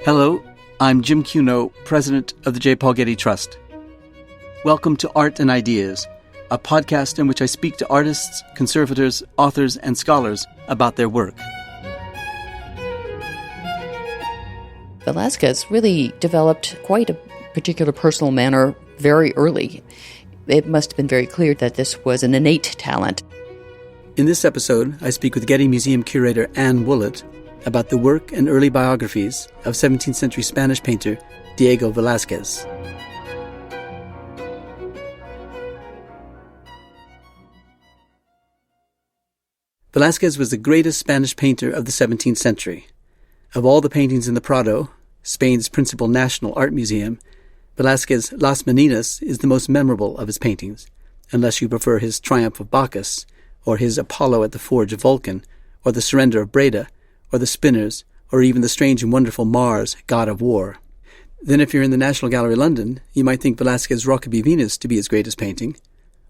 Hello, I'm Jim Cuno, president of the J. Paul Getty Trust. Welcome to Art and Ideas, a podcast in which I speak to artists, conservators, authors, and scholars about their work. Velázquez really developed quite a particular personal manner very early. It must have been very clear that this was an innate talent. In this episode, I speak with Getty Museum curator Anne Woollett about the work and early biographies of 17th century Spanish painter Diego Velázquez. Velázquez was the greatest Spanish painter of the 17th century. Of all the paintings in the Prado, Spain's principal national art museum, Velázquez's Las Meninas is the most memorable of his paintings, unless you prefer his Triumph of Bacchus, or his Apollo at the Forge of Vulcan, or the Surrender of Breda, or the Spinners, or even the strange and wonderful Mars, God of War. Then if you're in the National Gallery London, you might think Velázquez's Rokeby Venus to be his greatest painting,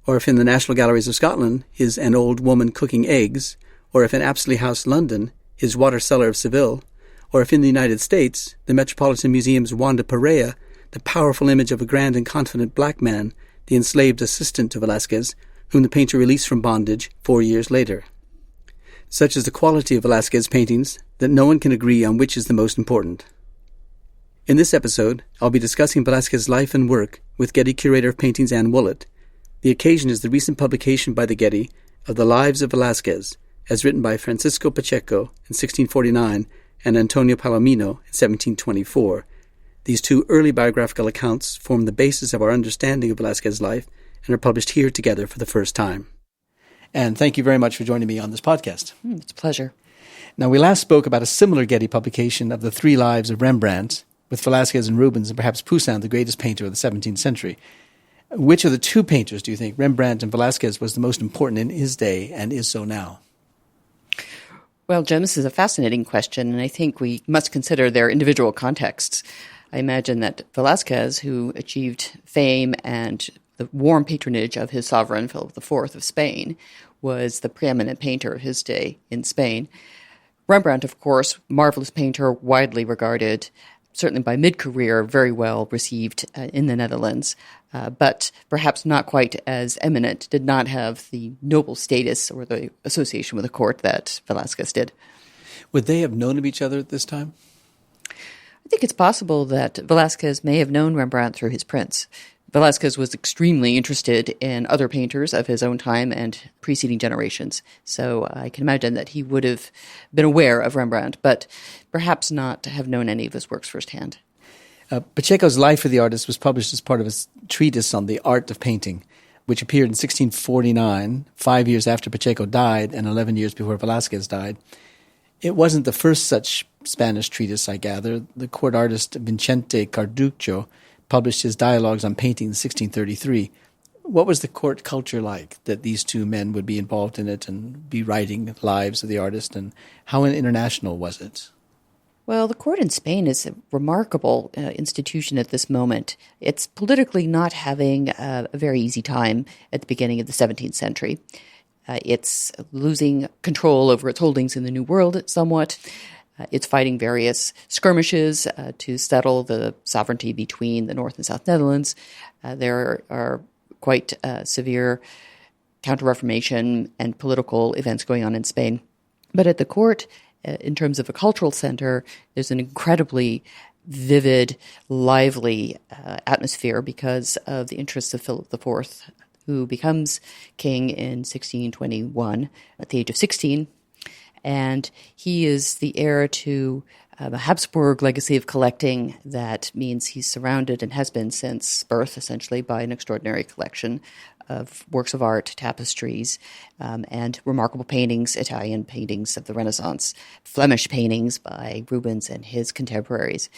or if in the National Galleries of Scotland, his An Old Woman Cooking Eggs, or if in Apsley House, London, his Water Cellar of Seville, or if in the United States, the Metropolitan Museum's Juan de Pareja, the powerful image of a grand and confident black man, the enslaved assistant to Velázquez, whom the painter released from bondage 4 years later. Such is the quality of Velázquez's paintings that no one can agree on which is the most important. In this episode, I'll be discussing Velázquez's life and work with Getty curator of paintings Anne Woollett. The occasion is the recent publication by the Getty of the Lives of Velázquez, as written by Francisco Pacheco in 1649 and Antonio Palomino in 1724. These two early biographical accounts form the basis of our understanding of Velázquez's life and are published here together for the first time. And thank you very much for joining me on this podcast. It's a pleasure. Now, we last spoke about a similar Getty publication of the three lives of Rembrandt, with Velázquez and Rubens and perhaps Poussin, the greatest painter of the 17th century. Which of the two painters do you think, Rembrandt and Velázquez, was the most important in his day and is so now? Well, Jim, this is a fascinating question, and I think we must consider their individual contexts. I imagine that Velázquez, who achieved fame and the warm patronage of his sovereign, Philip IV of Spain, was the preeminent painter of his day in Spain. Rembrandt, of course, marvelous painter, widely regarded, certainly by mid-career, very well received in the Netherlands, but perhaps not quite as eminent, did not have the noble status or the association with the court that Velázquez did. Would they have known of each other at this time? I think it's possible that Velázquez may have known Rembrandt through his prints. Velázquez was extremely interested in other painters of his own time and preceding generations, so I can imagine that he would have been aware of Rembrandt, but perhaps not have known any of his works firsthand. Pacheco's Life of the Artist was published as part of his treatise on the art of painting, which appeared in 1649, 5 years after Pacheco died and 11 years before Velázquez died. It wasn't the first such Spanish treatise, I gather. The court artist Vicente Carducho published his Dialogues on Painting in 1633. What was the court culture like that these two men would be involved in it and be writing lives of the artist, and how international was it? Well, the court in Spain is a remarkable institution at this moment. It's politically not having a very easy time at the beginning of the 17th century. It's losing control over its holdings in the New World somewhat. It's fighting various skirmishes to settle the sovereignty between the North and South Netherlands. There are quite severe counter-reformation and political events going on in Spain. But at the court, in terms of a cultural center, there's an incredibly vivid, lively atmosphere because of the interests of Philip IV, who becomes king in 1621 at the age of 16. And he is the heir to a Habsburg legacy of collecting that means he's surrounded and has been since birth, essentially, by an extraordinary collection of works of art, tapestries, and remarkable paintings, Italian paintings of the Renaissance, Flemish paintings by Rubens and his contemporaries.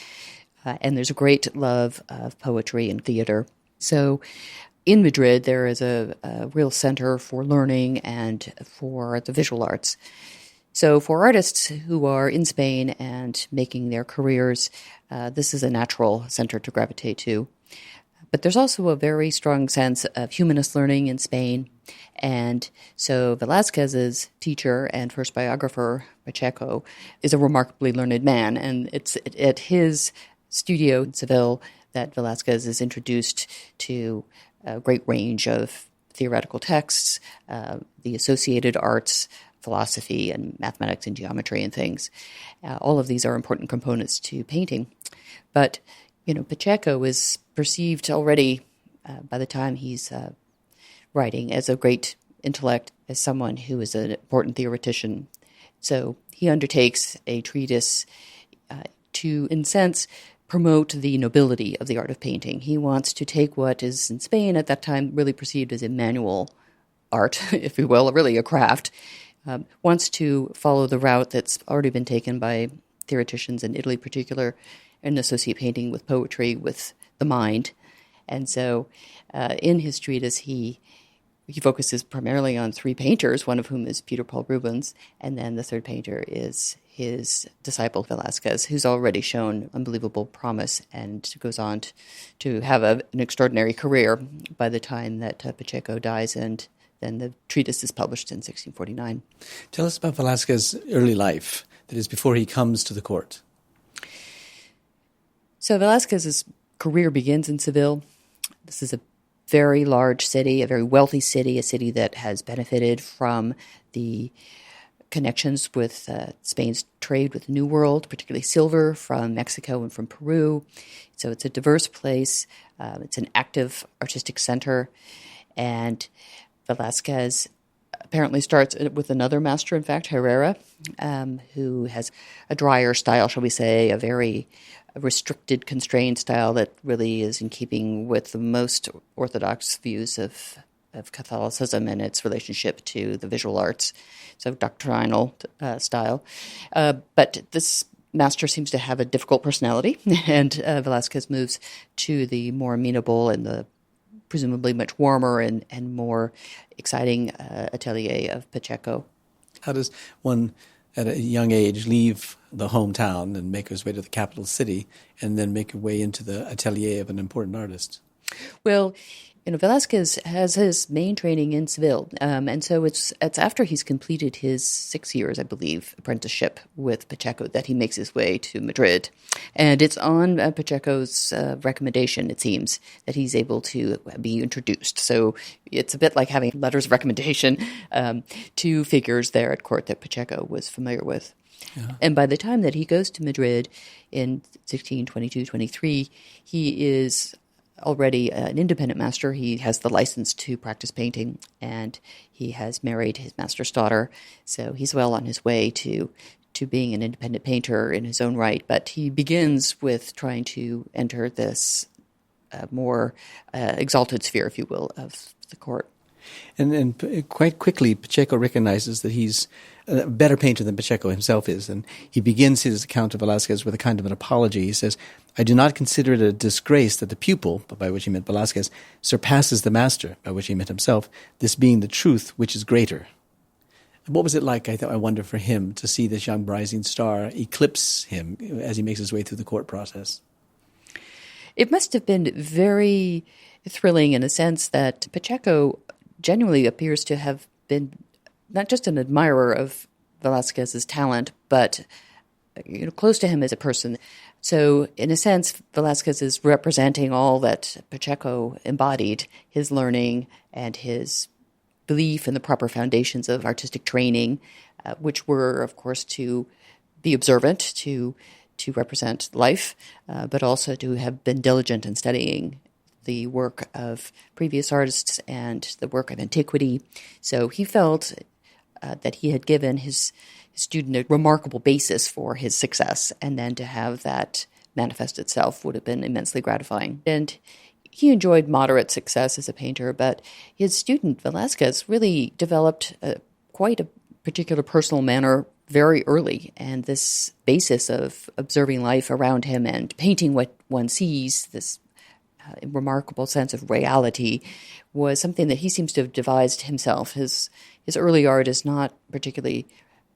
And there's a great love of poetry and theater. So in Madrid, there is a real center for learning and for the visual arts. So for artists who are in Spain and making their careers, this is a natural center to gravitate to. But there's also a very strong sense of humanist learning in Spain. And so Velázquez's teacher and first biographer, Pacheco, is a remarkably learned man. And it's at his studio in Seville that Velázquez is introduced to a great range of theoretical texts, the associated arts, philosophy and mathematics and geometry and things. All of these are important components to painting. But, Pacheco is perceived already by the time he's writing as a great intellect, as someone who is an important theoretician. So he undertakes a treatise to, in a sense, promote the nobility of the art of painting. He wants to take what is in Spain at that time really perceived as a manual art, if you will, really a craft, wants to follow the route that's already been taken by theoreticians in Italy in particular, and associate painting with poetry, with the mind. And so in his treatise, he focuses primarily on three painters, one of whom is Peter Paul Rubens, and then the third painter is his disciple Velázquez, who's already shown unbelievable promise and goes on to have an extraordinary career by the time that Pacheco dies, and then the treatise is published in 1649. Tell us about Velázquez's early life, that is, before he comes to the court. So Velázquez's career begins in Seville. This is a very large city, a very wealthy city, a city that has benefited from the connections with Spain's trade with the New World, particularly silver from Mexico and from Peru. So it's a diverse place. It's an active artistic center. And Velázquez apparently starts with another master, in fact, Herrera, who has a drier style, shall we say, a very restricted, constrained style that really is in keeping with the most orthodox views of Catholicism and its relationship to the visual arts, so doctrinal style. But this master seems to have a difficult personality, and Velázquez moves to the more amenable and the presumably much warmer and more exciting atelier of Pacheco. How does one, at a young age, leave the hometown and make his way to the capital city and then make his way into the atelier of an important artist? Well, Velázquez has his main training in Seville, and so it's after he's completed his 6 years, I believe, apprenticeship with Pacheco that he makes his way to Madrid. And it's on Pacheco's recommendation, it seems, that he's able to be introduced. So it's a bit like having letters of recommendation to figures there at court that Pacheco was familiar with. Yeah. And by the time that he goes to Madrid in 1622-23, he is already an independent master. He has the license to practice painting, and he has married his master's daughter. So he's well on his way to being an independent painter in his own right. But he begins with trying to enter this more exalted sphere, if you will, of the court. And quite quickly, Pacheco recognizes that he's a better painter than Pacheco himself is. And he begins his account of Velázquez with a kind of an apology. He says, "I do not consider it a disgrace that the pupil," by which he meant Velázquez, "surpasses the master," by which he meant himself, "this being the truth which is greater." What was it like, I wonder, for him to see this young rising star eclipse him as he makes his way through the court process? It must have been very thrilling in a sense that Pacheco genuinely appears to have been not just an admirer of Velázquez's talent, but close to him as a person. So in a sense, Velázquez is representing all that Pacheco embodied, his learning and his belief in the proper foundations of artistic training, which were, of course, to be observant, to represent life, but also to have been diligent in studying the work of previous artists and the work of antiquity. So he felt that he had given his student a remarkable basis for his success, and then to have that manifest itself would have been immensely gratifying. And he enjoyed moderate success as a painter, but his student, Velázquez, really developed quite a particular personal manner very early, and this basis of observing life around him and painting what one sees, this remarkable sense of reality, was something that he seems to have devised himself. His early art is not particularly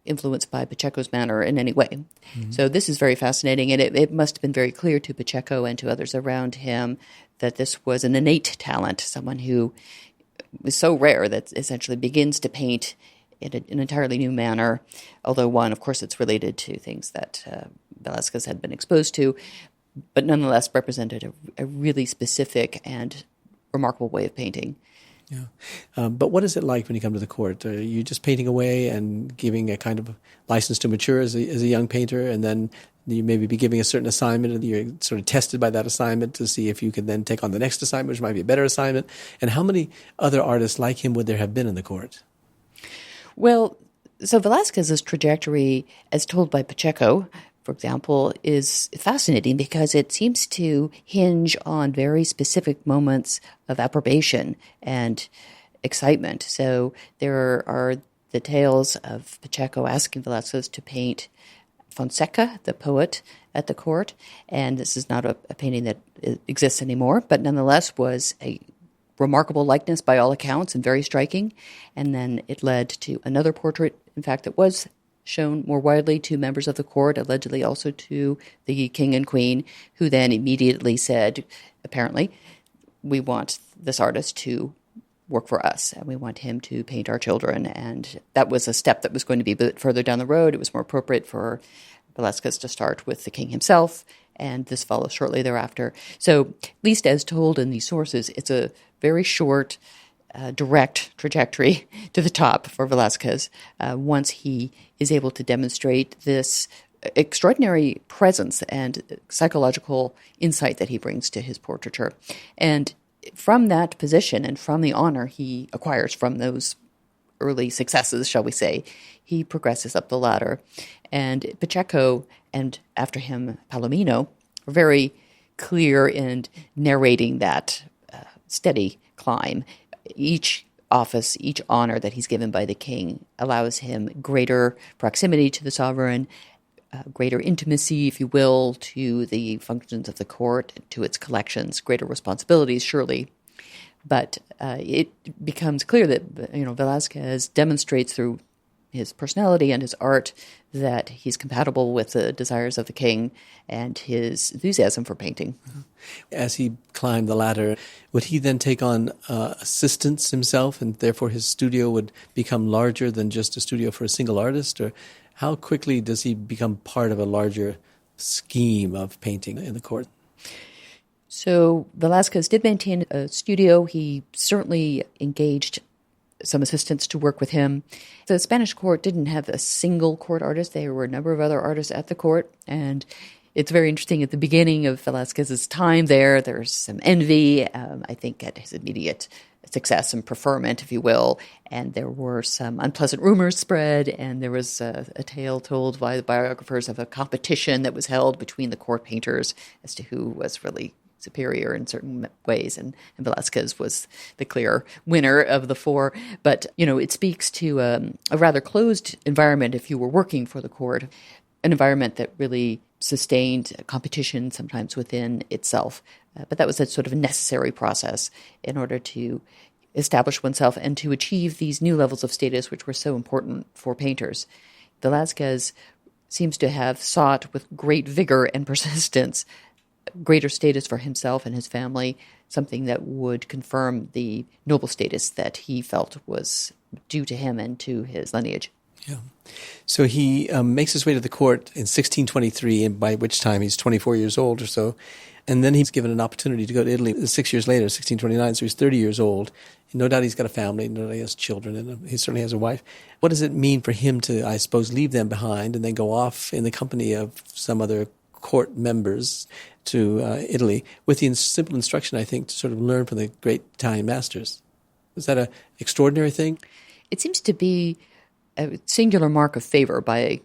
influenced by Pacheco's manner in any way. Mm-hmm. So this is very fascinating, and it must have been very clear to Pacheco and to others around him that this was an innate talent, someone who was so rare that essentially begins to paint in an entirely new manner, although one, of course, it's related to things that Velázquez had been exposed to, but nonetheless represented a really specific and remarkable way of painting. Yeah. But what is it like when you come to the court? Are you just painting away and giving a kind of license to mature as a young painter, and then you maybe be giving a certain assignment and you're sort of tested by that assignment to see if you can then take on the next assignment, which might be a better assignment? And how many other artists like him would there have been in the court? Well, so Velázquez's trajectory, as told by Pacheco, for example, is fascinating because it seems to hinge on very specific moments of approbation and excitement. So there are the tales of Pacheco asking Velázquez to paint Fonseca, the poet, at the court, and this is not a painting that exists anymore, but nonetheless was a remarkable likeness by all accounts and very striking. And then it led to another portrait, in fact, that was shown more widely to members of the court, allegedly also to the king and queen, who then immediately said, apparently, we want this artist to work for us, and we want him to paint our children. And that was a step that was going to be a bit further down the road. It was more appropriate for Velázquez to start with the king himself, and this follows shortly thereafter. So, at least as told in these sources, it's a very short, direct trajectory to the top for Velázquez once he is able to demonstrate this extraordinary presence and psychological insight that he brings to his portraiture. And from that position and from the honor he acquires from those early successes, shall we say, he progresses up the ladder. And Pacheco, and after him Palomino, are very clear in narrating that steady climb. Each office, each honor that he's given by the king allows him greater proximity to the sovereign, greater intimacy, if you will, to the functions of the court, to its collections, greater responsibilities, surely. But it becomes clear that Velázquez demonstrates through his personality and his art that he's compatible with the desires of the king and his enthusiasm for painting. As he climbed the ladder, would he then take on assistants himself, and therefore his studio would become larger than just a studio for a single artist? Or how quickly does he become part of a larger scheme of painting in the court? So Velázquez did maintain a studio. He certainly engaged some assistants to work with him. The Spanish court didn't have a single court artist. There were a number of other artists at the court, and it's very interesting. At the beginning of Velázquez's time there's some envy, I think, at his immediate success and preferment, if you will, and there were some unpleasant rumors spread, and there was a tale told by the biographers of a competition that was held between the court painters as to who was really superior in certain ways, and Velázquez was the clear winner of the four. But, it speaks to a rather closed environment if you were working for the court, an environment that really sustained competition sometimes within itself. But that was a sort of a necessary process in order to establish oneself and to achieve these new levels of status, which were so important for painters. Velázquez seems to have sought with great vigor and persistence greater status for himself and his family, something that would confirm the noble status that he felt was due to him and to his lineage. Yeah. So he makes his way to the court in 1623, and by which time he's 24 years old or so. And then he's given an opportunity to go to Italy 6 years later, 1629, so he's 30 years old. No doubt he's got a family, no doubt he has children, and he certainly has a wife. What does it mean for him to, I suppose, leave them behind and then go off in the company of some other court members to Italy with the simple instruction, I think, to sort of learn from the great Italian masters? Is that an extraordinary thing? It seems to be a singular mark of favor by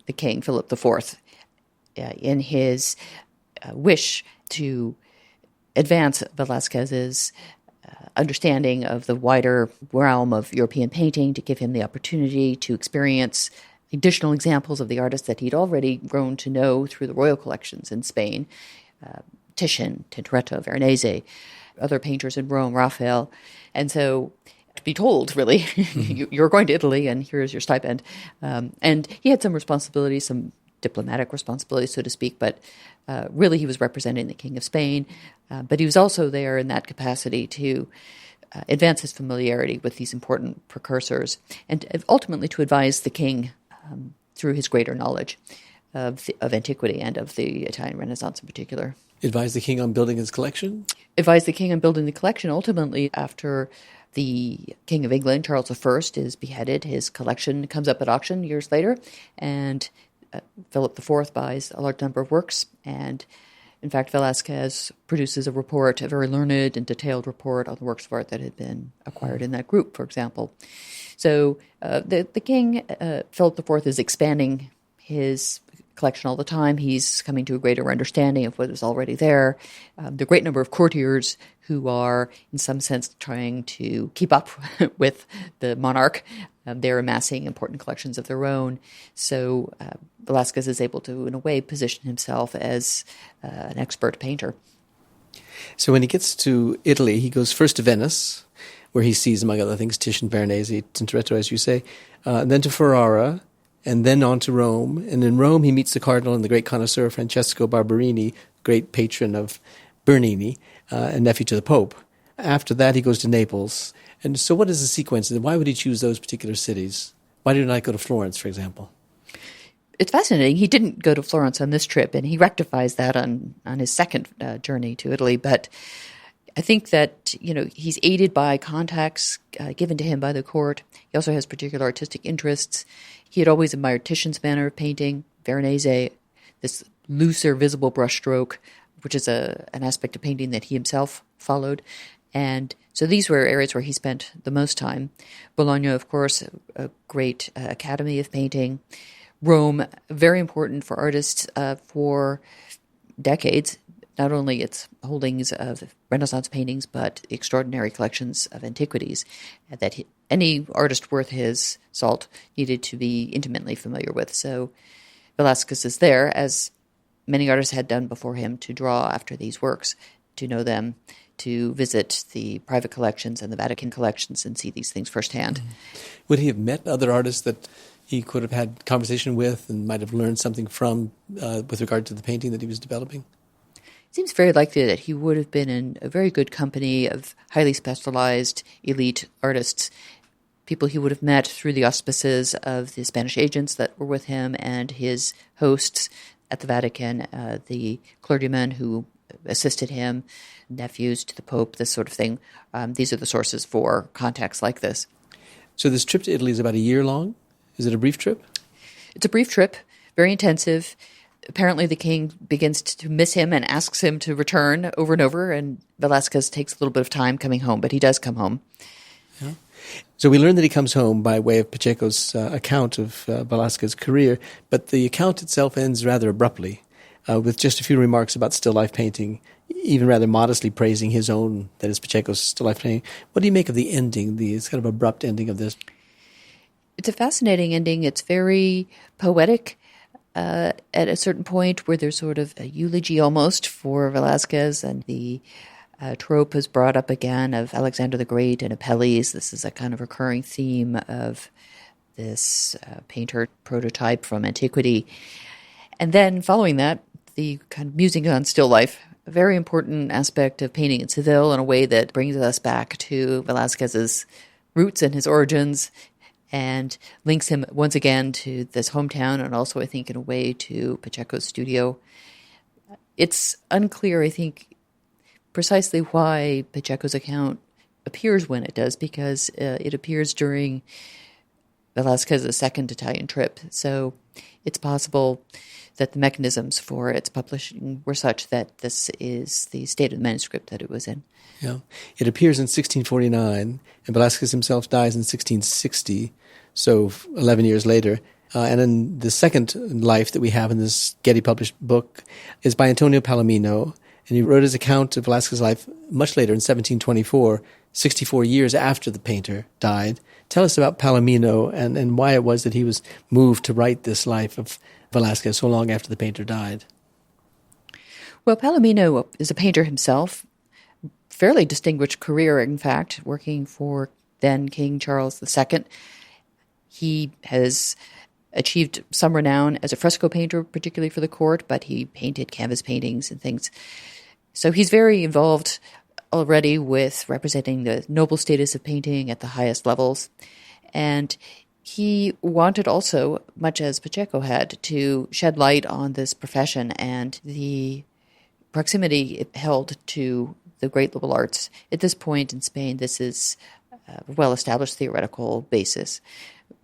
the king, Philip IV, in his wish to advance Velázquez's understanding of the wider realm of European painting, to give him the opportunity to experience additional examples of the artists that he'd already grown to know through the royal collections in Spain, Titian, Tintoretto, Veronese, other painters in Rome, Raphael. And so to be told, really, you're going to Italy and here's your stipend. And he had some responsibilities, some diplomatic responsibilities, so to speak, but really he was representing the King of Spain. But he was also there in that capacity to advance his familiarity with these important precursors, and ultimately to advise the king through his greater knowledge of antiquity and of the Italian Renaissance in particular. Advise the king on building his collection? Advise the king on building the collection. Ultimately, after the King of England, Charles I, is beheaded, his collection comes up at auction years later, and Philip IV buys a large number of works, and in fact, Velázquez produces a report, a very learned and detailed report on the works of art that had been acquired in that group, for example. So the king, Philip IV, is expanding his collection all the time. He's coming to a greater understanding of what is already there. There are a great number of courtiers who are, in some sense, trying to keep up with the monarch. They're amassing important collections of their own. So Velázquez is able to, in a way, position himself as an expert painter. So when he gets to Italy, he goes first to Venice, where he sees, among other things, Titian, Veronese, Tintoretto, as you say, then to Ferrara, and then on to Rome. And in Rome, he meets the cardinal and the great connoisseur Francesco Barberini, great patron of Bernini, and nephew to the Pope. After that, he goes to Naples. And so what is the sequence? And why would he choose those particular cities? Why did he not go to Florence, for example? It's fascinating. He didn't go to Florence on this trip, and he rectifies that on his second journey to Italy. But I think that, he's aided by contacts given to him by the court. He also has particular artistic interests. He had always admired Titian's manner of painting, Veronese, this looser, visible brushstroke, which is an aspect of painting that he himself followed. And so these were areas where he spent the most time. Bologna, of course, a great academy of painting. Rome, very important for artists for decades. Not only its holdings of Renaissance paintings, but extraordinary collections of antiquities that any artist worth his salt needed to be intimately familiar with. So Velázquez is there, as many artists had done before him, to draw after these works, to know them, to visit the private collections and the Vatican collections and see these things firsthand. Would he have met other artists that he could have had conversation with and might have learned something from with regard to the painting that he was developing? It seems very likely that he would have been in a very good company of highly specialized elite artists, people he would have met through the auspices of the Spanish agents that were with him and his hosts at the Vatican, the clergymen who assisted him, nephews to the Pope, this sort of thing. These are the sources for contacts like this. So this trip to Italy is about a year long? Is it a brief trip? It's a brief trip, very intensive. Apparently the king begins to miss him and asks him to return over and over, and Velázquez takes a little bit of time coming home, but he does come home. Yeah. So we learn that he comes home by way of Pacheco's account of Velázquez's career, but the account itself ends rather abruptly, with just a few remarks about still life painting, even rather modestly praising his own, that is Pacheco's still life painting. What do you make of the ending, the kind of abrupt ending of this? It's a fascinating ending. It's very poetic at a certain point, where there's sort of a eulogy almost for Velázquez, and the trope is brought up again of Alexander the Great and Apelles. This is a kind of recurring theme of this painter prototype from antiquity. And then following that, the kind of musing on still life, a very important aspect of painting in Seville in a way that brings us back to Velázquez's roots and his origins, and links him once again to this hometown, and also, I think, in a way to Pacheco's studio. It's unclear, I think, precisely why Pacheco's account appears when it does, because it appears during Velázquez's second Italian trip. So it's possible that the mechanisms for its publishing were such that this is the state of the manuscript that it was in. Yeah. It appears in 1649, and Velázquez himself dies in 1660, so 11 years later. And then the second life that we have in this Getty published book is by Antonio Palomino, and he wrote his account of Velázquez's life much later in 1724, 64 years after the painter died. Tell us about Palomino and why it was that he was moved to write this life of Velázquez so long after the painter died. Well, Palomino is a painter himself, fairly distinguished career, in fact, working for then King Charles II. He has achieved some renown as a fresco painter, particularly for the court, but he painted canvas paintings and things. So he's very involved already with representing the noble status of painting at the highest levels. And he wanted also, much as Pacheco had, to shed light on this profession and the proximity it held to the great liberal arts. At this point in Spain, this is a well-established theoretical basis.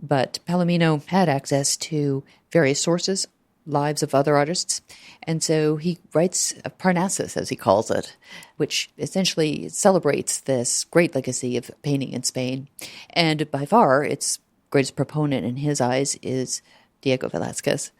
But Palomino had access to various sources, lives of other artists, and so he writes Parnassus, as he calls it, which essentially celebrates this great legacy of painting in Spain. And by far, its greatest proponent in his eyes is Diego Velázquez.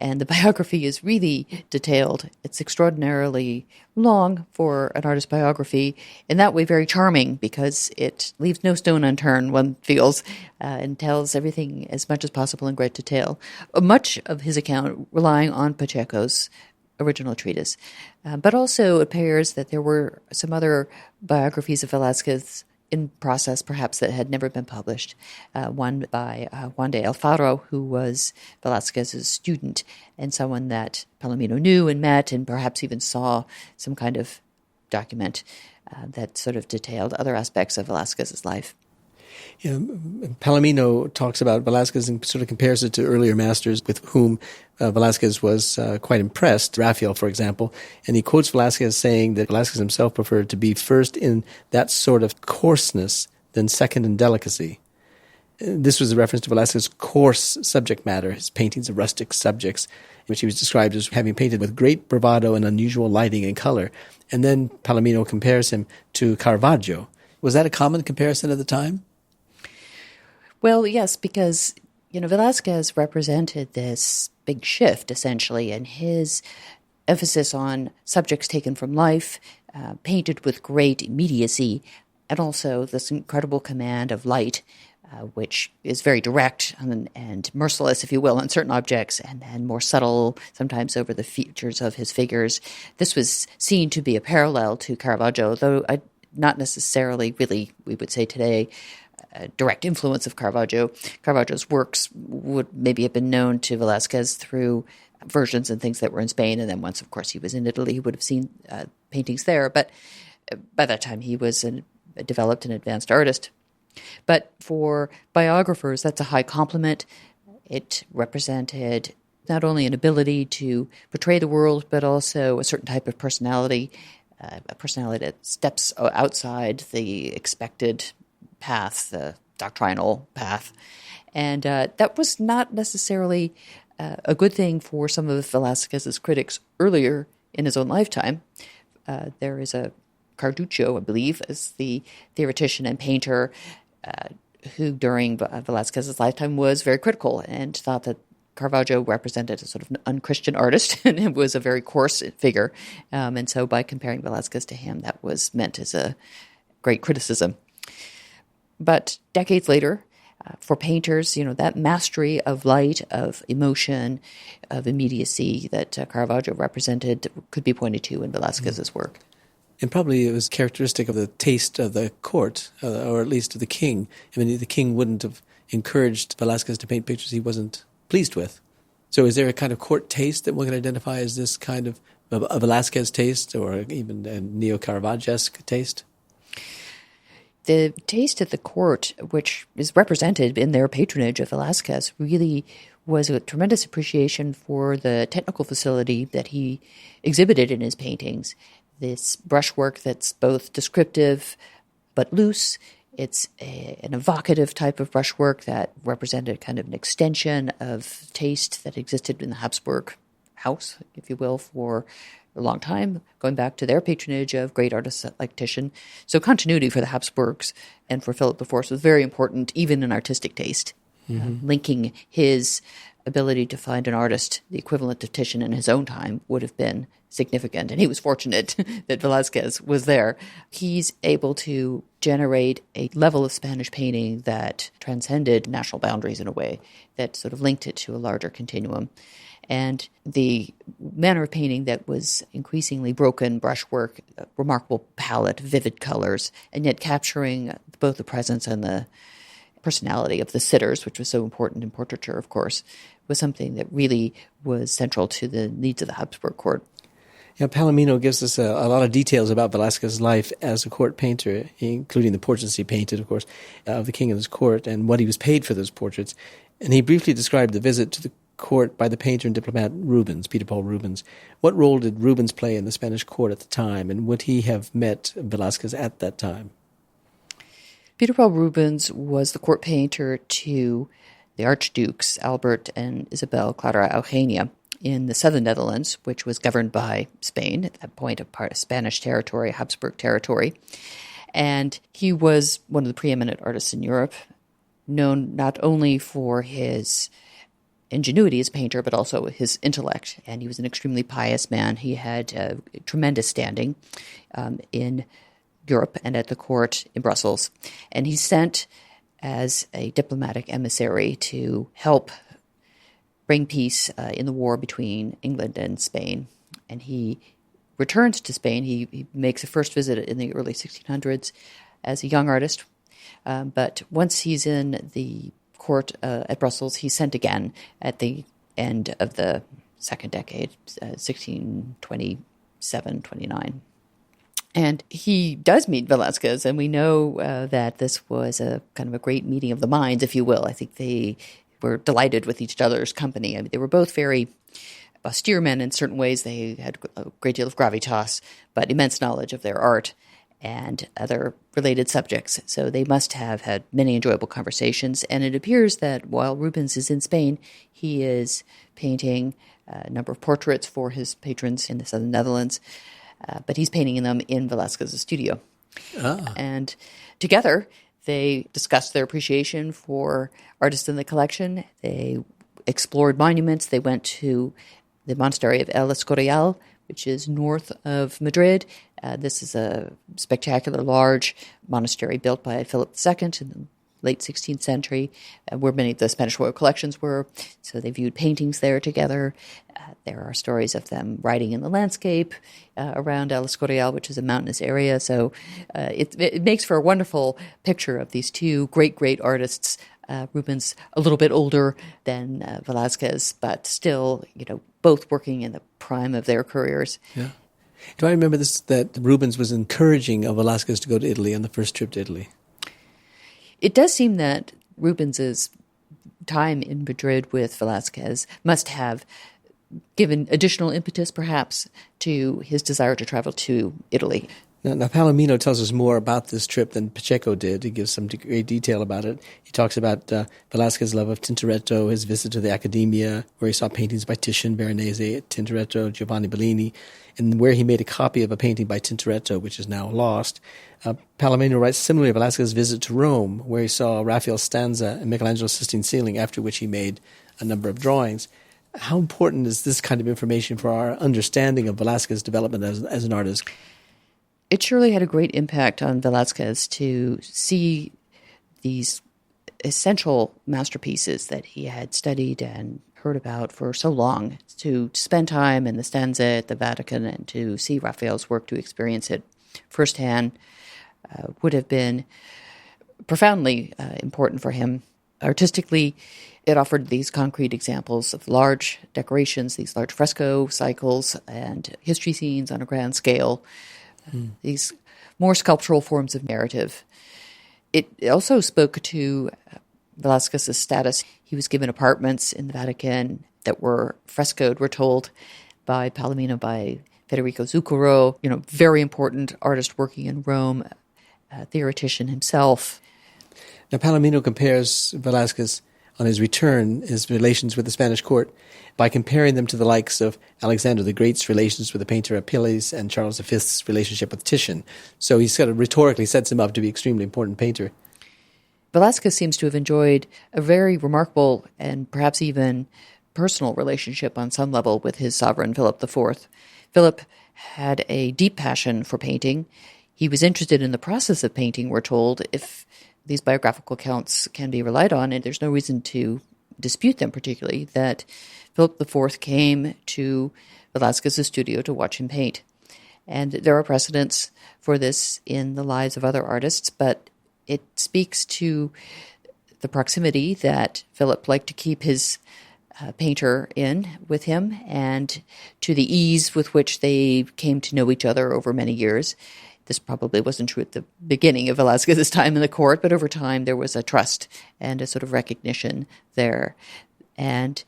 And the biography is really detailed. It's extraordinarily long for an artist's biography, in that way very charming, because it leaves no stone unturned, one feels, and tells everything as much as possible in great detail. Much of his account relying on Pacheco's original treatise. But also it appears that there were some other biographies of Velázquez in process, perhaps, that had never been published. One by Juan de Alfaro, who was Velázquez's student and someone that Palomino knew and met and perhaps even saw some kind of document that sort of detailed other aspects of Velázquez's life. Palomino talks about Velázquez and sort of compares it to earlier masters with whom Velázquez was quite impressed, Raphael, for example, and he quotes Velázquez saying that Velázquez himself preferred to be first in that sort of coarseness than second in delicacy. This was a reference to Velázquez's coarse subject matter, his paintings of rustic subjects, which he was described as having painted with great bravado and unusual lighting and color. And then Palomino compares him to Caravaggio. Was that a common comparison at the time? Well, yes, because, Velázquez represented this big shift, essentially, in his emphasis on subjects taken from life, painted with great immediacy, and also this incredible command of light, which is very direct and merciless, if you will, on certain objects, and more subtle, sometimes over the features of his figures. This was seen to be a parallel to Caravaggio, though not necessarily really, we would say today, direct influence of Caravaggio. Caravaggio's works would maybe have been known to Velázquez through versions and things that were in Spain, and then once, of course, he was in Italy, he would have seen paintings there. But by that time, he was a developed and advanced artist. But for biographers, that's a high compliment. It represented not only an ability to portray the world, but also a certain type of personality, a personality that steps outside the expected path, the doctrinal path. And that was not necessarily a good thing for some of Velázquez's critics earlier in his own lifetime. There is a Carduccio, I believe, is the theoretician and painter who during Velázquez's lifetime was very critical and thought that Caravaggio represented a sort of unchristian artist and it was a very coarse figure. And so by comparing Velázquez to him, that was meant as a great criticism. But decades later, for painters, that mastery of light, of emotion, of immediacy that Caravaggio represented could be pointed to in Velázquez's work. And probably it was characteristic of the taste of the court, or at least of the king. I mean, the king wouldn't have encouraged Velázquez to paint pictures he wasn't pleased with. So is there a kind of court taste that one can identify as this kind of a Velázquez taste or even a neo-Caravaggio-esque taste? The taste at the court, which is represented in their patronage of Velázquez, really was a tremendous appreciation for the technical facility that he exhibited in his paintings. This brushwork that's both descriptive but loose. It's an evocative type of brushwork that represented kind of an extension of taste that existed in the Habsburg house, if you will, for a long time, going back to their patronage of great artists like Titian. So continuity for the Habsburgs and for Philip IV was very important, even in artistic taste. Linking his ability to find an artist, the equivalent of Titian in his own time, would have been significant. And he was fortunate that Velázquez was there. He's able to generate a level of Spanish painting that transcended national boundaries in a way, that sort of linked it to a larger continuum. And the manner of painting that was increasingly broken brushwork, remarkable palette, vivid colors, and yet capturing both the presence and the personality of the sitters, which was so important in portraiture, of course, was something that really was central to the needs of the Habsburg court. Palomino gives us a lot of details about Velázquez's life as a court painter, including the portraits he painted, of course, of the king and his court, and what he was paid for those portraits. And he briefly described the visit to the court by the painter and diplomat Rubens, Peter Paul Rubens. What role did Rubens play in the Spanish court at the time, and would he have met Velázquez at that time? Peter Paul Rubens was the court painter to the Archdukes Albert and Isabel Clara Eugenia in the southern Netherlands, which was governed by Spain, at that point a part of Spanish territory, Habsburg territory. And he was one of the preeminent artists in Europe, known not only for his ingenuity as a painter, but also his intellect. And he was an extremely pious man. He had a tremendous standing in Europe and at the court in Brussels. And he sent as a diplomatic emissary to help bring peace in the war between England and Spain. And he returns to Spain. He makes a first visit in the early 1600s as a young artist. But once he's in the court at Brussels, he's sent again at the end of the second decade, 1627, 29. And he does meet Velázquez, and we know that this was a kind of a great meeting of the minds, if you will. I think they were delighted with each other's company. I mean, they were both very austere men in certain ways. They had a great deal of gravitas, but immense knowledge of their art and other related subjects. So they must have had many enjoyable conversations. And it appears that while Rubens is in Spain, he is painting a number of portraits for his patrons in the southern Netherlands, but he's painting them in Velázquez's studio. And together, they discussed their appreciation for artists in the collection. They explored monuments. They went to the monastery of El Escorial, which is north of Madrid. This is a spectacular, large monastery built by Philip II in the late 16th century, where many of the Spanish royal collections were. So they viewed paintings there together. There are stories of them riding in the landscape around El Escorial, which is a mountainous area. So it makes for a wonderful picture of these two great artists. Rubens a little bit older than Velázquez, but still, both working in the prime of their careers. Yeah. Do I remember this, that Rubens was encouraging Velázquez to go to Italy on the first trip to Italy? It does seem that Rubens's time in Madrid with Velázquez must have given additional impetus, perhaps, to his desire to travel to Italy. Now, Palomino tells us more about this trip than Pacheco did. He gives some great detail about it. He talks about Velázquez's love of Tintoretto, his visit to the Accademia, where he saw paintings by Titian, Veronese, Tintoretto, Giovanni Bellini, and where he made a copy of a painting by Tintoretto, which is now lost. Palomino writes similarly of Velázquez's visit to Rome, where he saw Raphael's stanza and Michelangelo's Sistine Ceiling, after which he made a number of drawings. How important is this kind of information for our understanding of Velázquez's development as an artist? It surely had a great impact on Velázquez to see these essential masterpieces that he had studied and heard about for so long, to spend time in the stanza at the Vatican and to see Raphael's work, to experience it firsthand, would have been profoundly important for him. Artistically, it offered these concrete examples of large decorations, these large fresco cycles and history scenes on a grand scale, these more sculptural forms of narrative. It also spoke to Velázquez's status. He was given apartments in the Vatican that were frescoed, we're told, by Palomino, by Federico Zuccaro, very important artist working in Rome, a theoretician himself. Now, Palomino compares Velázquez on his return, his relations with the Spanish court, by comparing them to the likes of Alexander the Great's relations with the painter Apelles and Charles V's relationship with Titian. So he sort of rhetorically sets him up to be an extremely important painter. Velázquez seems to have enjoyed a very remarkable and perhaps even personal relationship on some level with his sovereign, Philip IV. Philip had a deep passion for painting. He was interested in the process of painting, we're told, if these biographical accounts can be relied on, and there's no reason to dispute them particularly, that Philip IV came to Velázquez's studio to watch him paint. And there are precedents for this in the lives of other artists, but it speaks to the proximity that Philip liked to keep his painter in with him, and to the ease with which they came to know each other over many years. This probably wasn't true at the beginning of Velázquez's time in the court, but over time there was a trust and a sort of recognition there, and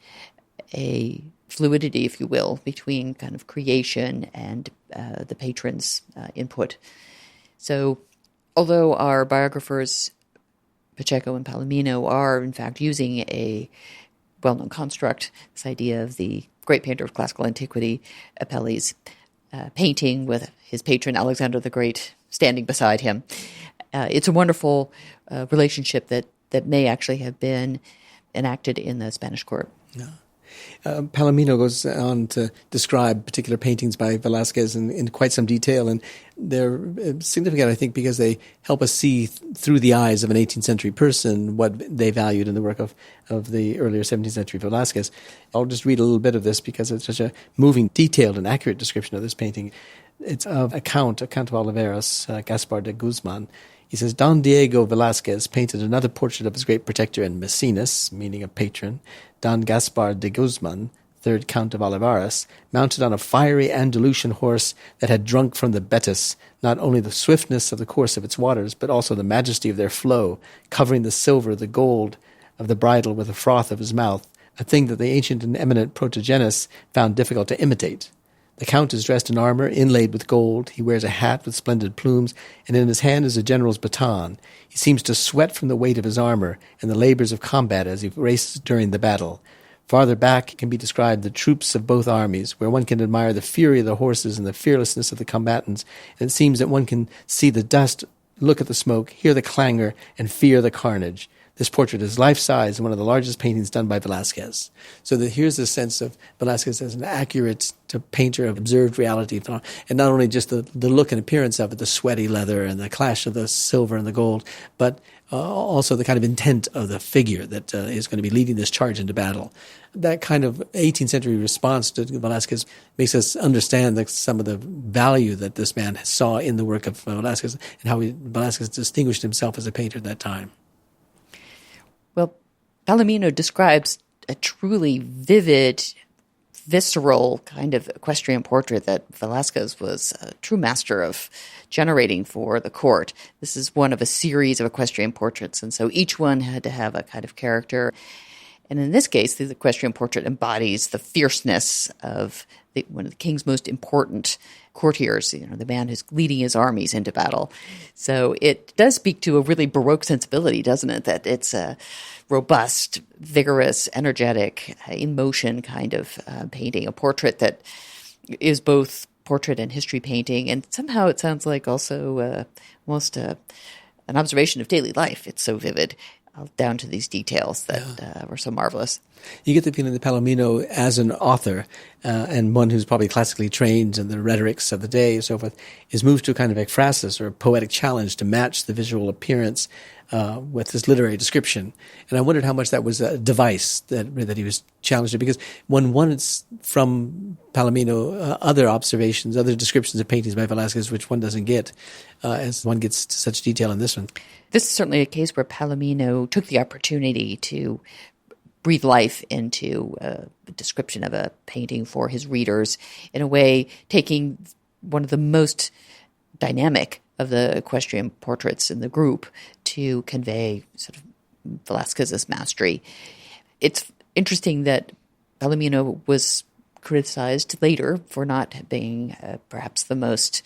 a fluidity, if you will, between kind of creation and the patron's input. So although our biographers, Pacheco and Palomino, are in fact using a well-known construct, this idea of the great painter of classical antiquity, Apelles, painting with his patron Alexander the Great standing beside him. It's a wonderful relationship that may actually have been enacted in the Spanish court. Yeah. Palomino goes on to describe particular paintings by Velázquez in quite some detail, and they're significant, I think, because they help us see through the eyes of an 18th century person what they valued in the work of the earlier 17th century Velázquez. I'll just read a little bit of this because it's such a moving, detailed, and accurate description of this painting. It's of a Count of Oliveras, Gaspar de Guzman. He says, Don Diego Velázquez painted another portrait of his great protector and Meninas, meaning a patron, Don Gaspar de Guzman, third Count of Olivares, mounted on a fiery Andalusian horse that had drunk from the Betis not only the swiftness of the course of its waters, but also the majesty of their flow, covering the silver, the gold of the bridle with the froth of his mouth, a thing that the ancient and eminent Protogenes found difficult to imitate. The Count is dressed in armor, inlaid with gold. He wears a hat with splendid plumes, and in his hand is a general's baton. He seems to sweat from the weight of his armor and the labors of combat as he races during the battle. Farther back can be described the troops of both armies, where one can admire the fury of the horses and the fearlessness of the combatants, and it seems that one can see the dust, look at the smoke, hear the clangor, and fear the carnage. This portrait is life-size and one of the largest paintings done by Velázquez. So here's a sense of Velázquez as an accurate painter of observed reality, and not only just the look and appearance of it, the sweaty leather and the clash of the silver and the gold, but also the kind of intent of the figure that is going to be leading this charge into battle. That kind of 18th century response to Velázquez makes us understand some of the value that this man saw in the work of Velázquez and how Velázquez distinguished himself as a painter at that time. Well, Palomino describes a truly vivid, visceral kind of equestrian portrait that Velázquez was a true master of generating for the court. This is one of a series of equestrian portraits, and so each one had to have a kind of character. And in this case, the equestrian portrait embodies the fierceness of one of the king's most important courtiers, the man who's leading his armies into battle. So it does speak to a really Baroque sensibility, doesn't it? That it's a robust, vigorous, energetic, in motion kind of painting, a portrait that is both portrait and history painting. And somehow it sounds like also almost an observation of daily life. It's so vivid, down to these details that were so marvelous. You get the feeling that Palomino, as an author, and one who's probably classically trained in the rhetorics of the day and so forth, is moved to a kind of ekphrasis or a poetic challenge to match the visual appearance with this literary description. And I wondered how much that was a device that he was challenged to, because one wants from Palomino other observations, other descriptions of paintings by Velázquez, which one doesn't get as one gets to such detail in this one. This is certainly a case where Palomino took the opportunity to breathe life into a description of a painting for his readers, in a way taking one of the most dynamic of the equestrian portraits in the group to convey sort of Velázquez's mastery. It's interesting that Palomino was criticized later for not being perhaps the most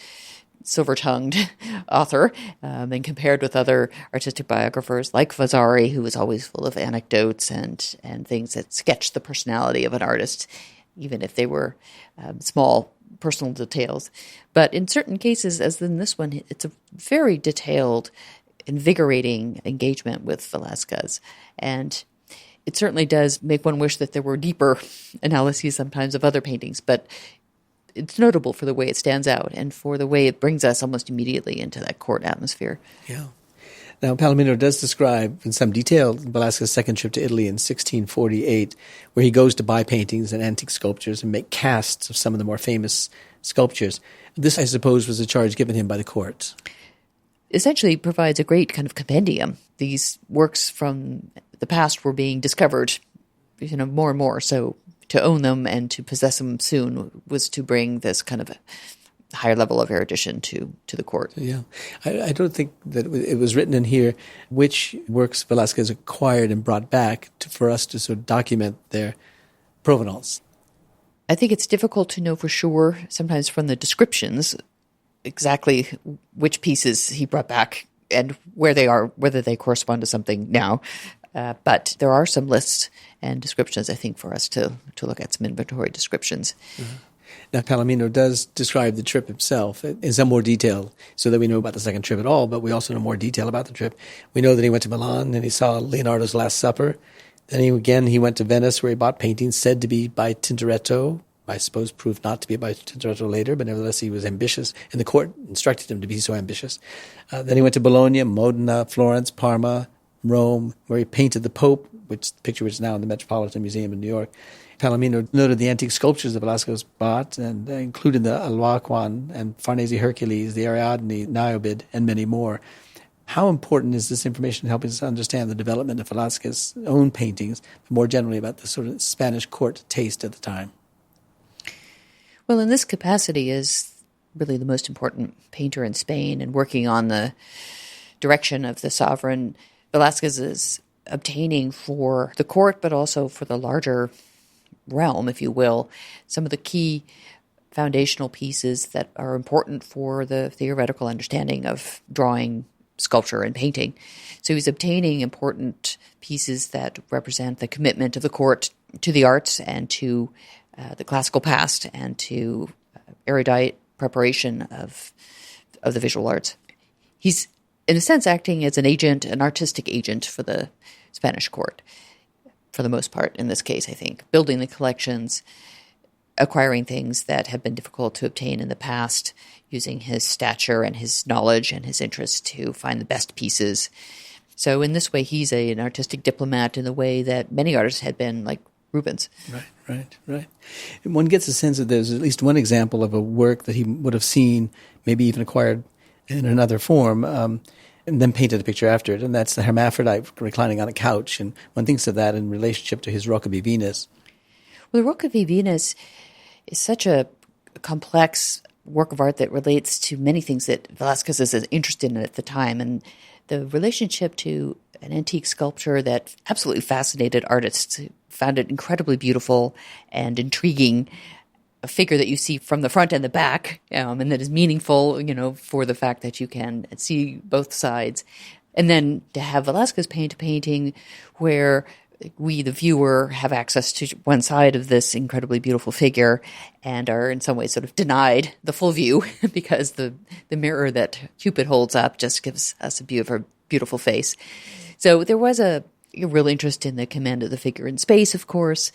silver-tongued author, and compared with other artistic biographers like Vasari, who was always full of anecdotes and things that sketched the personality of an artist, even if they were small personal details. But in certain cases, as in this one, it's a very detailed, invigorating engagement with Velázquez. And it certainly does make one wish that there were deeper analyses sometimes of other paintings, but it's notable for the way it stands out and for the way it brings us almost immediately into that court atmosphere. Yeah. Now, Palomino does describe in some detail Velázquez's second trip to Italy in 1648, where he goes to buy paintings and antique sculptures and make casts of some of the more famous sculptures. This, I suppose, was a charge given him by the court. Essentially provides a great kind of compendium. These works from the past were being discovered more and more. So to own them and to possess them soon was to bring this kind of higher level of erudition to the court. Yeah. I don't think that it was written in here which works Velázquez acquired and brought back for us to sort of document their provenance. I think it's difficult to know for sure, sometimes from the descriptions, exactly which pieces he brought back and where they are, whether they correspond to something now. But there are some lists and descriptions, I think, for us to look at, some inventory descriptions. Uh-huh. Now, Palomino does describe the trip himself in some more detail so that we know about the second trip at all, but we also know more detail about the trip. We know that he went to Milan and he saw Leonardo's Last Supper. Then he went to Venice where he bought paintings said to be by Tintoretto. I suppose proved not to be by Tintoretto later, but nevertheless he was ambitious, and the court instructed him to be so ambitious. Then he went to Bologna, Modena, Florence, Parma, Rome, where he painted the Pope, the picture which is now in the Metropolitan Museum in New York. Palomino noted the antique sculptures that Velázquez bought, and included the Alhuacan and Farnese Hercules, the Ariadne, Niobe, and many more. How important is this information in helping us understand the development of Velázquez's own paintings, but more generally about the sort of Spanish court taste at the time? Well, in this capacity is really the most important painter in Spain, and working on the direction of the sovereign, Velázquez is obtaining for the court, but also for the larger realm, if you will, some of the key foundational pieces that are important for the theoretical understanding of drawing, sculpture, and painting. So he's obtaining important pieces that represent the commitment of the court to the arts and to the classical past and to erudite preparation of the visual arts. He's, in a sense, acting as an agent, an artistic agent for the Spanish court, for the most part, in this case, I think. Building the collections, acquiring things that have been difficult to obtain in the past, using his stature and his knowledge and his interest to find the best pieces. So in this way, he's an artistic diplomat in the way that many artists had been, like Rubens. Right. One gets a sense that there's at least one example of a work that he would have seen, maybe even acquired in another form, and then painted a picture after it, and that's the hermaphrodite reclining on a couch. And one thinks of that in relationship to his Rocca v Venus. Well, the Rocca v Venus is such a complex work of art that relates to many things that Velázquez is interested in at the time, and the relationship to an antique sculpture that absolutely fascinated artists, who found it incredibly beautiful and intriguing, a figure that you see from the front and the back, and that is meaningful, for the fact that you can see both sides. And then to have Velázquez paint a painting where we, the viewer, have access to one side of this incredibly beautiful figure and are in some ways sort of denied the full view because the mirror that Cupid holds up just gives us a view of her beautiful face. So there was a real interest in the command of the figure in space, of course,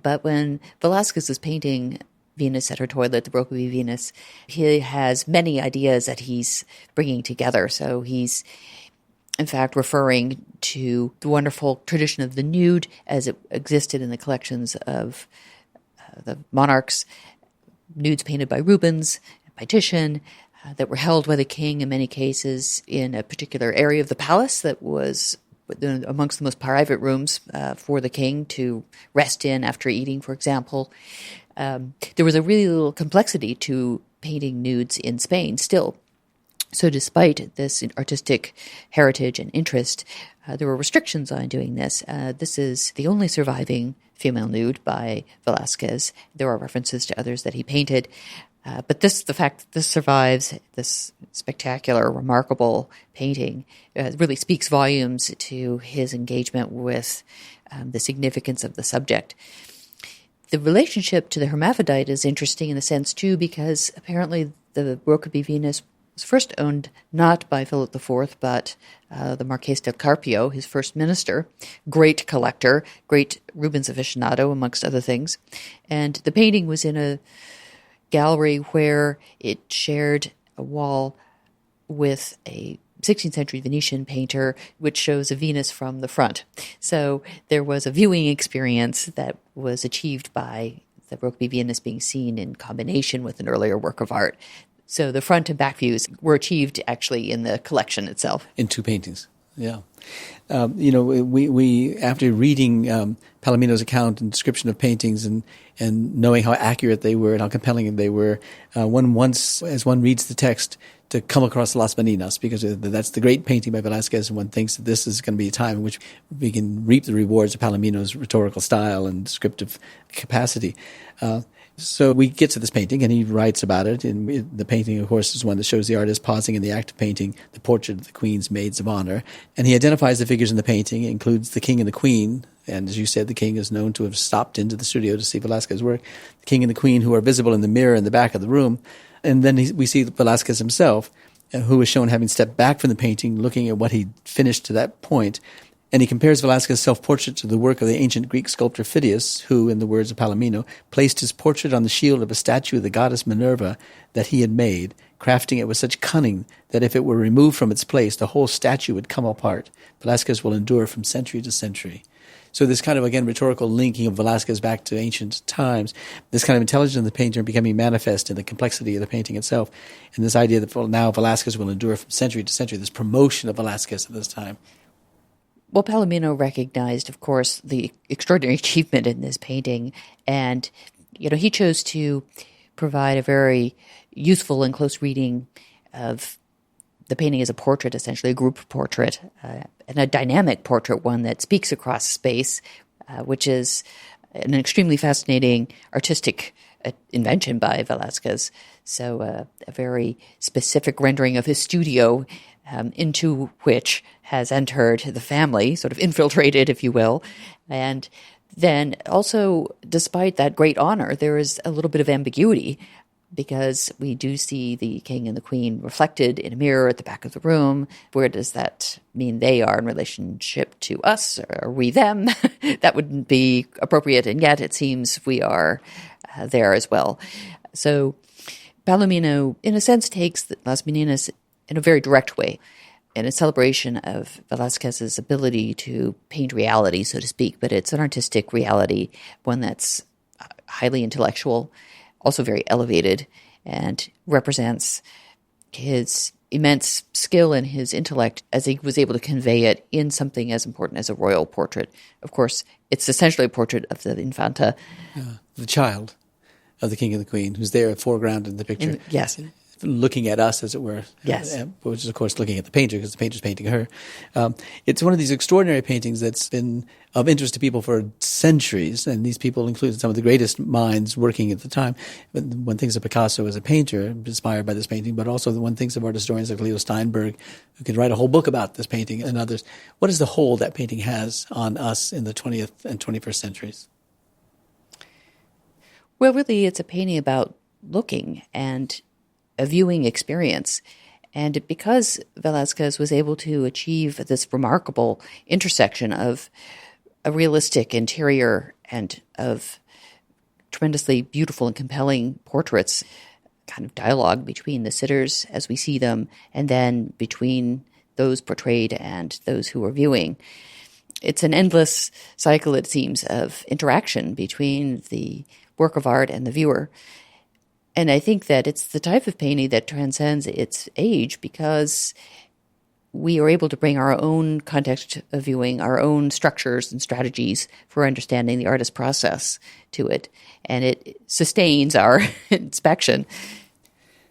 but when Velázquez is painting Venus at her toilet, the Rocca v Venus, he has many ideas that he's bringing together. So he's, in fact, referring to the wonderful tradition of the nude as it existed in the collections of the monarchs, nudes painted by Rubens, by Titian, that were held by the king in many cases in a particular area of the palace that was amongst the most private rooms for the king to rest in after eating, for example. There was a really little complexity to painting nudes in Spain still. So despite this artistic heritage and interest, there were restrictions on doing this. This is the only surviving female nude by Velázquez. There are references to others that he painted. But the fact that this survives, this spectacular, remarkable painting, really speaks volumes to his engagement with the significance of the subject. The relationship to the hermaphrodite is interesting in a sense, too, because apparently the Rocca v Venus was first owned not by Philip IV, but the Marqués del Carpio, his first minister, great collector, great Rubens aficionado, amongst other things. And the painting was in a gallery where it shared a wall with a 16th century Venetian painter, which shows a Venus from the front. So there was a viewing experience that was achieved by the Rocca v Venus being seen in combination with an earlier work of art. So the front and back views were achieved actually in the collection itself. In two paintings. Yeah. We after reading Palomino's account and description of paintings and knowing how accurate they were and how compelling they were, one wants, as one reads the text, to come across Las Meninas, because that's the great painting by Velázquez, and one thinks that this is going to be a time in which we can reap the rewards of Palomino's rhetorical style and descriptive capacity. So we get to this painting, and he writes about it. And the painting, of course, is one that shows the artist pausing in the act of painting the portrait of the Queen's maids of honor. And he identifies the figures in the painting. It includes the king and the queen. And as you said, the king is known to have stopped into the studio to see Velázquez's work. The king and the queen, who are visible in the mirror in the back of the room. And then we see Velázquez himself, who is shown having stepped back from the painting, looking at what he'd finished to that point. And he compares Velázquez's self-portrait to the work of the ancient Greek sculptor Phidias, who, in the words of Palomino, placed his portrait on the shield of a statue of the goddess Minerva that he had made, crafting it with such cunning that if it were removed from its place, the whole statue would come apart. Velázquez will endure from century to century. So this kind of, again, rhetorical linking of Velázquez back to ancient times, this kind of intelligence of the painter becoming manifest in the complexity of the painting itself, and this idea that now Velázquez will endure from century to century, this promotion of Velázquez at this time. Well, Palomino recognized, of course, the extraordinary achievement in this painting, and he chose to provide a very useful and close reading of the painting as a portrait, essentially a group portrait, and a dynamic portrait, one that speaks across space, which is an extremely fascinating artistic invention by Velázquez. So a very specific rendering of his studio, into which has entered the family, sort of infiltrated, if you will. And then also, despite that great honor, there is a little bit of ambiguity, because we do see the king and the queen reflected in a mirror at the back of the room. Where does that mean they are in relationship to us? Or are we them? That wouldn't be appropriate, and yet it seems we are there as well. So Palomino, in a sense, takes Las Meninas in a very direct way, in a celebration of Velázquez's ability to paint reality, so to speak, but it's an artistic reality, one that's highly intellectual, also very elevated, and represents his immense skill and his intellect as he was able to convey it in something as important as a royal portrait. Of course, it's essentially a portrait of the Infanta. The child of the king and the queen, who's there foreground in the picture. Yes. Looking at us, as it were. Yes. Which is, of course, looking at the painter, because the painter's painting her. It's one of these extraordinary paintings that's been of interest to people for centuries, and these people include some of the greatest minds working at the time. But one thinks of Picasso as a painter, inspired by this painting, but also one thinks of art historians like Leo Steinberg, who could write a whole book about this painting, and others. What is the hold that painting has on us in the 20th and 21st centuries? Well, really, it's a painting about looking and a viewing experience. And because Velázquez was able to achieve this remarkable intersection of a realistic interior and of tremendously beautiful and compelling portraits, kind of dialogue between the sitters as we see them, and then between those portrayed and those who are viewing. It's an endless cycle, it seems, of interaction between the work of art and the viewer. And I think that it's the type of painting that transcends its age, because we are able to bring our own context of viewing, our own structures and strategies for understanding the artist's process to it. And it sustains our inspection.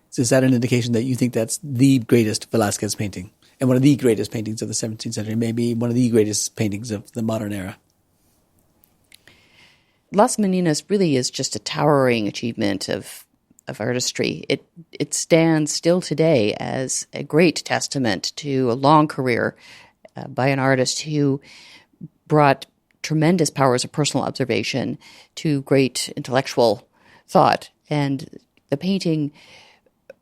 So is that an indication that you think that's the greatest Velázquez painting, and one of the greatest paintings of the 17th century, maybe one of the greatest paintings of the modern era? Las Meninas really is just a towering achievement of artistry. It stands still today as a great testament to a long career by an artist who brought tremendous powers of personal observation to great intellectual thought. And the painting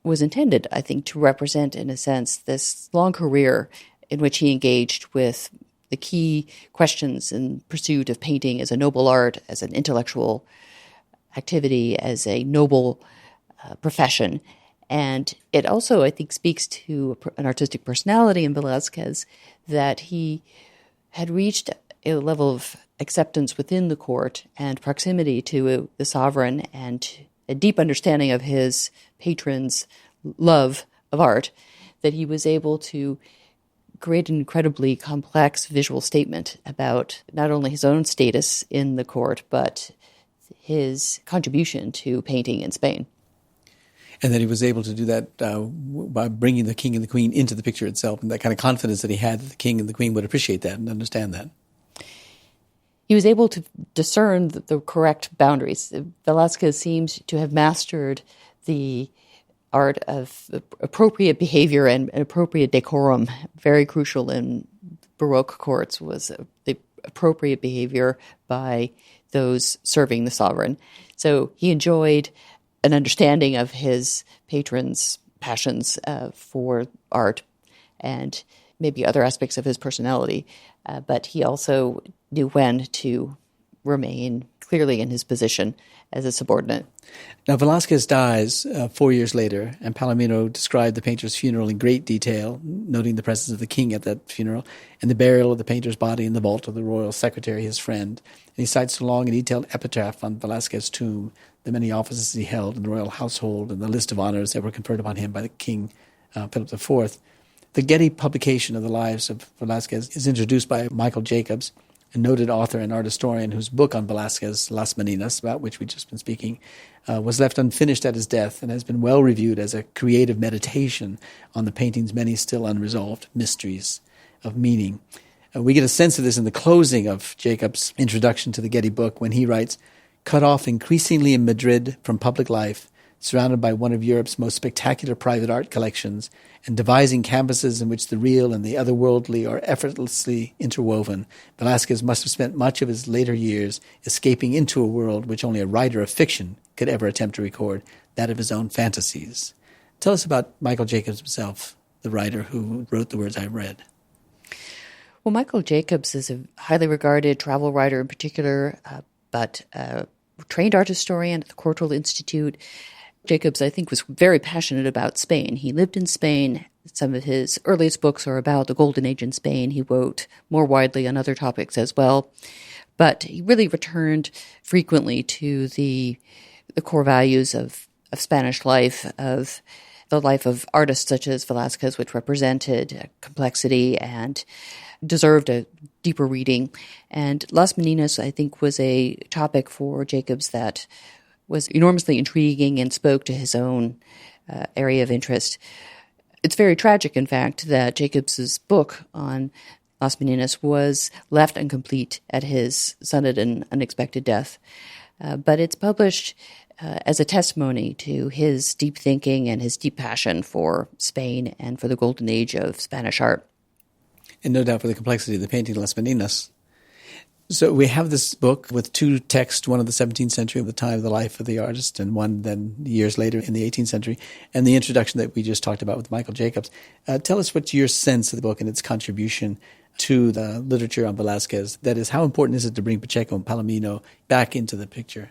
was intended, I think, to represent, in a sense, this long career in which he engaged with the key questions in pursuit of painting as a noble art, as an intellectual activity, as a noble profession. And it also, I think, speaks to an artistic personality in Velázquez, that he had reached a level of acceptance within the court and proximity to the sovereign, and a deep understanding of his patron's love of art, that he was able to create an incredibly complex visual statement about not only his own status in the court, but his contribution to painting in Spain. And that he was able to do that by bringing the king and the queen into the picture itself, and that kind of confidence that he had that the king and the queen would appreciate that and understand that. He was able to discern the correct boundaries. Velázquez seems to have mastered the art of appropriate behavior and appropriate decorum. Very crucial in Baroque courts was the appropriate behavior by those serving the sovereign. So he enjoyed an understanding of his patrons' passions for art and maybe other aspects of his personality, but he also knew when to remain clearly in his position as a subordinate. Now, Velázquez dies 4 years later, and Palomino described the painter's funeral in great detail, noting the presence of the king at that funeral and the burial of the painter's body in the vault of the royal secretary, his friend. And he cites a long and detailed epitaph on Velázquez's tomb, the many offices he held in the royal household, and the list of honors that were conferred upon him by the king, Philip IV. The Getty publication of the Lives of Velázquez is introduced by Michael Jacobs, a noted author and art historian whose book on Velázquez, Las Meninas, about which we've just been speaking, was left unfinished at his death and has been well reviewed as a creative meditation on the painting's many still unresolved mysteries of meaning. We get a sense of this in the closing of Jacobs' introduction to the Getty book when he writes, "Cut off increasingly in Madrid from public life, surrounded by one of Europe's most spectacular private art collections, and devising canvases in which the real and the otherworldly are effortlessly interwoven, Velázquez must have spent much of his later years escaping into a world which only a writer of fiction could ever attempt to record, that of his own fantasies." Tell us about Michael Jacobs himself, the writer who wrote the words I read. Well, Michael Jacobs is a highly regarded travel writer in particular, but a trained art historian at the Courtauld Institute. Jacobs, I think, was very passionate about Spain. He lived in Spain. Some of his earliest books are about the Golden Age in Spain. He wrote more widely on other topics as well. But he really returned frequently to the core values of Spanish life, of the life of artists such as Velázquez, which represented complexity and deserved a deeper reading. And Las Meninas, I think, was a topic for Jacobs that was enormously intriguing and spoke to his own area of interest. It's very tragic, in fact, that Jacobs's book on Las Meninas was left incomplete at his sudden and unexpected death. But it's published as a testimony to his deep thinking and his deep passion for Spain and for the golden age of Spanish art. And no doubt for the complexity of the painting Las Meninas. So we have this book with two texts, one of the 17th century, of the time of the life of the artist, and one then years later in the 18th century, and the introduction that we just talked about with Michael Jacobs. Tell us what's your sense of the book and its contribution to the literature on Velázquez. That is, how important is it to bring Pacheco and Palomino back into the picture?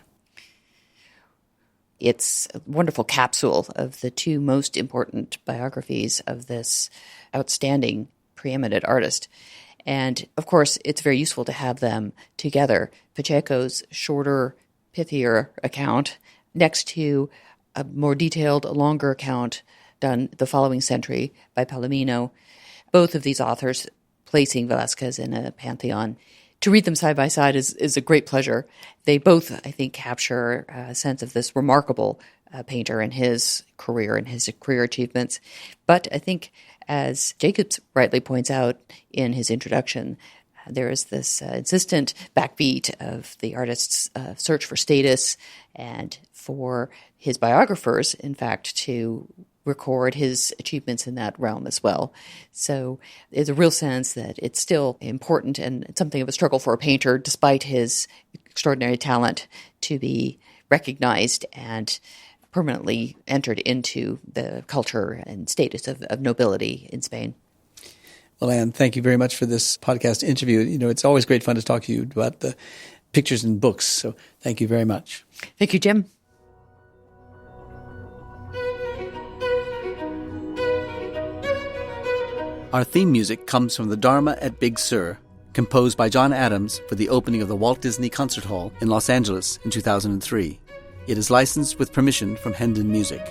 It's a wonderful capsule of the two most important biographies of this outstanding, preeminent artist. And, of course, it's very useful to have them together. Pacheco's shorter, pithier account next to a more detailed, longer account done the following century by Palomino. Both of these authors placing Velázquez in a pantheon. To read them side by side is a great pleasure. They both, I think, capture a sense of this remarkable painter and his career and his career achievements. But I think, as Jacobs rightly points out in his introduction, there is this insistent backbeat of the artist's search for status and for his biographers, in fact, to record his achievements in that realm as well. So there's a real sense that it's still important and it's something of a struggle for a painter, despite his extraordinary talent, to be recognized and permanently entered into the culture and status of nobility in Spain. Well, Anne, thank you very much for this podcast interview. You know, it's always great fun to talk to you about the pictures and books, so thank you very much. Thank you, Jim. Our theme music comes from the Dharma at Big Sur, composed by John Adams for the opening of the Walt Disney Concert Hall in Los Angeles in 2003. It is licensed with permission from Hendon Music.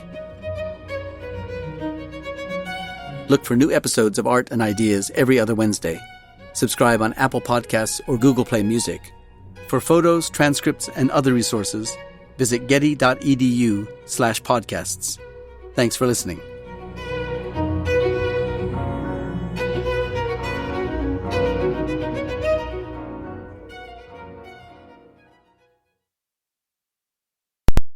Look for new episodes of Art and Ideas every other Wednesday. Subscribe on Apple Podcasts or Google Play Music. For photos, transcripts, and other resources, visit getty.edu/podcasts. Thanks for listening.